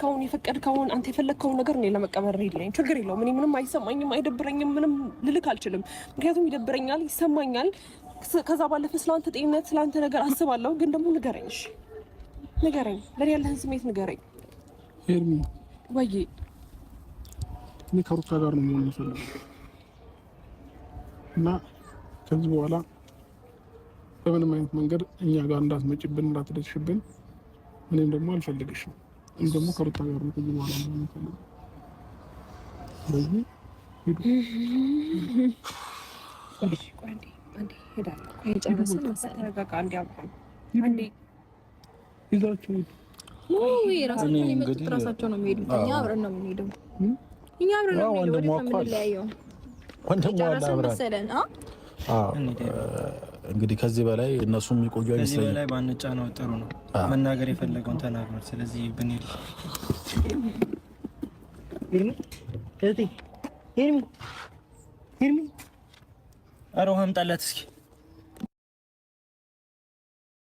የቻልከውን የፈቀድከውን አንተ የፈለግከውን ነገር እኔ ለመቀበል ሬዲ ነኝ። ችግር የለውም። እኔ ምንም አይሰማኝም፣ አይደብረኝም፣ ምንም ልልክ አልችልም። ምክንያቱም ይደብረኛል፣ ይሰማኛል። ከዛ ባለፈ ስለአንተ ጤንነት ስለአንተ ነገር አስባለሁ። ግን ደግሞ ንገረኝ፣ እሺ ንገረኝ፣ ለኔ ያለህን ስሜት ንገረኝ። ሄርሚ ወይ እኔ ከሩታ ጋር ነው መሆን የምፈልገው እና ከዚህ በኋላ በምንም አይነት መንገድ እኛ ጋር እንዳትመጭብን እንዳትደርሽብን እኔም ደግሞ አልፈልግሽም። እኔም ደግሞ ከሩታ ጋር ነው ከዚህ በኋላ ነው የምፈልገው። ስለዚህ እሺ ቆንጆ አንዴ ሄዳለሁ። የጨረስን መሰለኝ። ተረጋጋ። አንዴ አብረን አንዴ ይዛችሁ ራሳቸው ነው የሚሄዱት። እኛ አብረን ነው የምንሄደው። እኛ አብረን ነው የምንለያየው። እንግዲህ ከዚህ በላይ እነሱ የሚቆዩ አይመስለኝም። ከዚህ በላይ ባንጫ ነው ጥሩ ነው። መናገር የፈለገውን ተናግሯል። ስለዚህ ብንሄድ ሄርሚ ኧረ ውሃ አምጣላት እስኪ